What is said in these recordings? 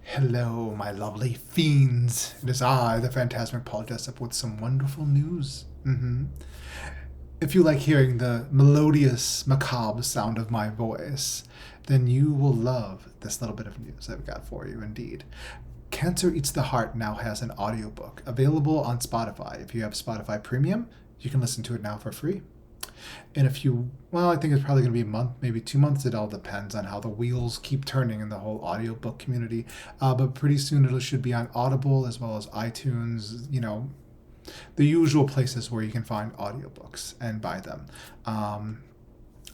Hello, my lovely fiends. It is I, the Phantasmic Paul Jessup, with some wonderful news. If you like hearing the melodious, macabre sound of my voice, then you will love this little bit of news I've got for you, indeed. Cancer Eats the Heart now has an audiobook available on Spotify. If you have Spotify Premium, you can listen to it now for free. In a few, well, I think it's probably going to be a month, maybe 2 months. It all depends on how the wheels keep turning in the whole audiobook community. But pretty soon it should be on Audible as well as iTunes, the usual places where you can find audiobooks and buy them.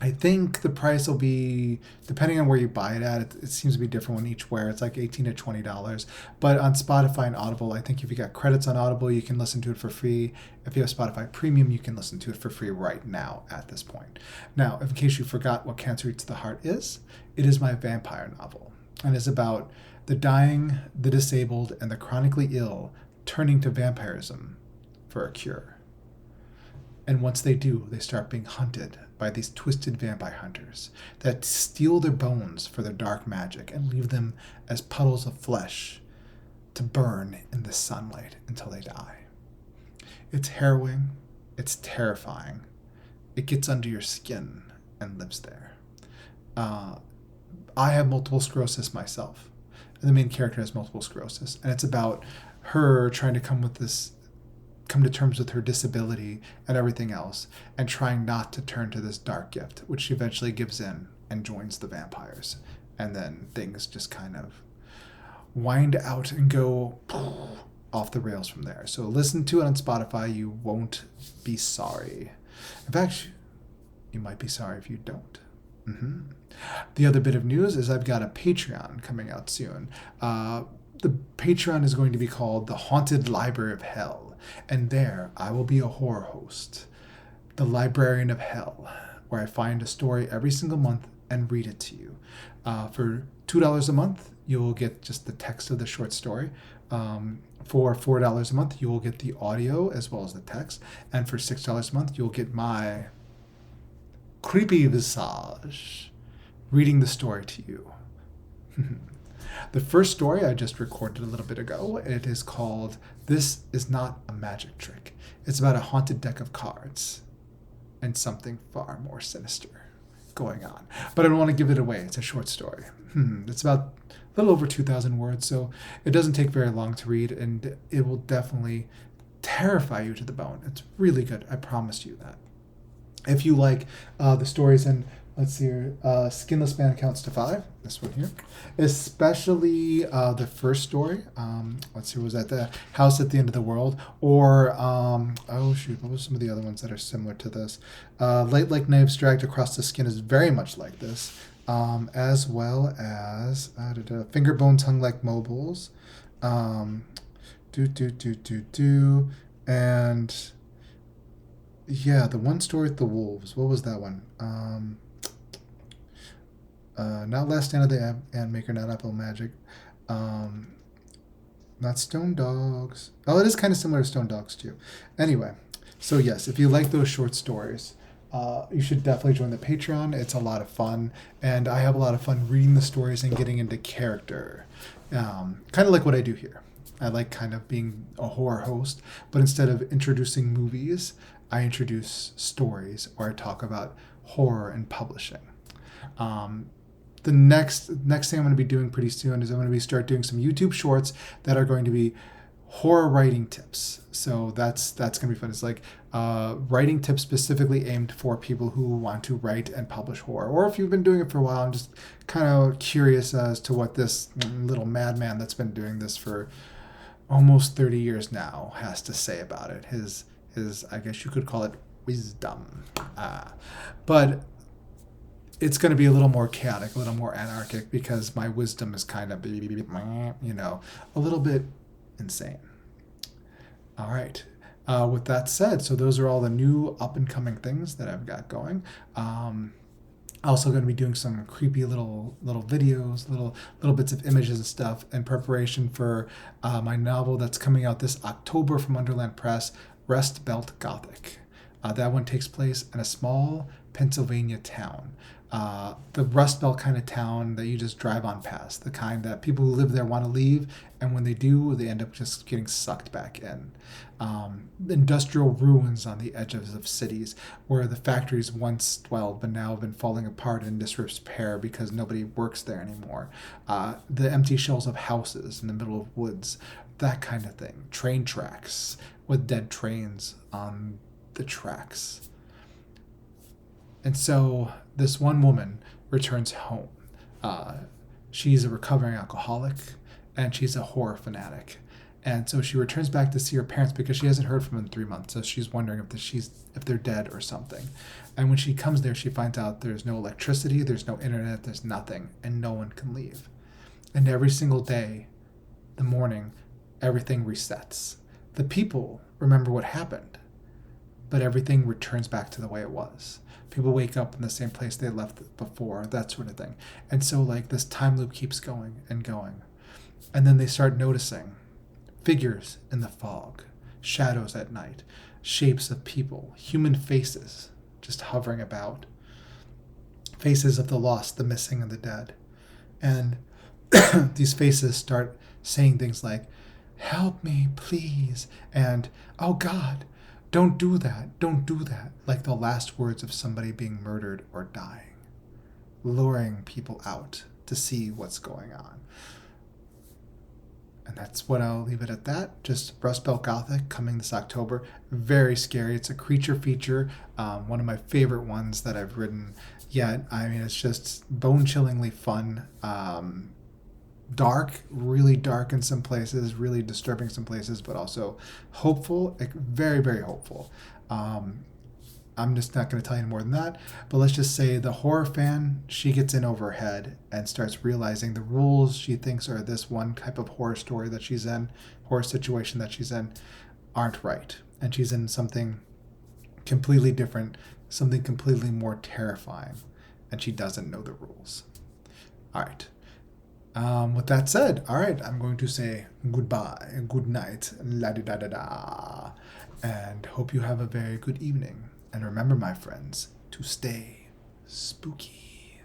I think the price will be, depending on where you buy it at, it seems to be different one each where. It's like $18 to $20. But on Spotify and Audible, I think if you got credits on Audible, you can listen to it for free. If you have Spotify Premium, you can listen to it for free right now at this point. Now, in case you forgot what Cancer Eats the Heart is, it is my vampire novel. And it's about the dying, the disabled, and the chronically ill turning to vampirism for a cure. And once they do, they start being hunted by these twisted vampire hunters that steal their bones for their dark magic and leave them as puddles of flesh to burn in the sunlight until they die. It's harrowing. It's terrifying. It gets under your skin and lives there. I have multiple sclerosis myself. The main character has multiple sclerosis, and it's about her trying to come to terms with her disability and everything else, and trying not to turn to this dark gift, which she eventually gives in and joins the vampires. And then things just kind of wind out and go off the rails from there. So listen to it on Spotify. You won't be sorry. In fact, you might be sorry if you don't. The other bit of news is I've got a Patreon coming out soon. The Patreon is going to be called The Haunted Library of Hell. And there, I will be a horror host, the librarian of hell, where I find a story every single month and read it to you. For $2 a month, you will get just the text of the short story. For $4 a month, you will get the audio as well as the text. And for $6 a month, you'll get my creepy visage reading the story to you. The first story I just recorded a little bit ago. It is called This Is Not a Magic Trick. It's about a haunted deck of cards and something far more sinister going on. But I don't want to give it away. It's a short story. It's about a little over 2,000 words, so it doesn't take very long to read, and it will definitely terrify you to the bone. It's really good. I promise you that. If you like the stories in, let's see here, Skinless Man Counts to 5, this one here, especially the first story, let's see, was that The House at the End of the World, or, what was some of the other ones that are similar to this? Light Like Knives Dragged Across the Skin is very much like this, as well as Finger Bones Hung Like Mobiles, and yeah, the one story with the wolves, what was that one? Not Last Stand of the Ant Maker, not Apple Magic, not Stone Dogs. Oh, it is kind of similar to Stone Dogs too. Anyway, so yes, if you like those short stories, you should definitely join the Patreon. It's a lot of fun, and I have a lot of fun reading the stories and getting into character. Kind of like what I do here. I like kind of being a horror host, but instead of introducing movies, I introduce stories, or I talk about horror and publishing. The next thing I'm going to be doing pretty soon is I'm going to start doing some YouTube shorts that are going to be horror writing tips. So that's going to be fun. It's like writing tips specifically aimed for people who want to write and publish horror. Or if you've been doing it for a while, I'm just kind of curious as to what this little madman that's been doing this for almost 30 years now has to say about it. His I guess you could call it wisdom. But it's going to be a little more chaotic, a little more anarchic, because my wisdom is kind of, a little bit insane. All right. With that said, so those are all the new up-and-coming things that I've got going. Also going to be doing some creepy little videos, little bits of images and stuff in preparation for my novel that's coming out this October from Underland Press, Rest Belt Gothic. That one takes place in a small Pennsylvania town The Rust Belt kind of town that you just drive on past, the kind that people who live there want to leave, and when they do, they end up just getting sucked back in. Industrial ruins on the edges of cities where the factories once dwelled but now have been falling apart in disrepair because nobody works there anymore. The empty shells of houses in the middle of woods, that kind of thing. Train tracks with dead trains on the tracks. And so this one woman returns home. She's a recovering alcoholic, and she's a horror fanatic. And so she returns back to see her parents because she hasn't heard from them in 3 months. So she's wondering if they're dead or something. And when she comes there, she finds out there's no electricity, there's no internet, there's nothing, and no one can leave. And every single day, the morning, everything resets. The people remember what happened, but everything returns back to the way it was. People wake up in the same place they left before, that sort of thing. And so like this time loop keeps going and going. And then they start noticing figures in the fog, shadows at night, shapes of people, human faces just hovering about, faces of the lost, the missing, and the dead. And these faces start saying things like, "Help me, please," and "Oh God, don't do that, don't do that," like the last words of somebody being murdered or dying, luring people out to see what's going on. And that's what I'll leave it at that. Just Rust Belt Gothic coming this October. Very scary. It's a creature feature. One of my favorite ones that I've written yet. I mean, it's just bone-chillingly fun. Dark, really dark in some places, really disturbing some places, but also hopeful, like very, very hopeful. I'm just not going to tell you any more than that, but let's just say the horror fan, she gets in over her head and starts realizing the rules she thinks are this one type of horror story that she's in, horror situation that she's in, aren't right. And she's in something completely different, something completely more terrifying, and she doesn't know the rules. All right. With that said, all right, I'm going to say goodbye, good night, la-di-da-da-da, and hope you have a very good evening. And remember, my friends, to stay spooky.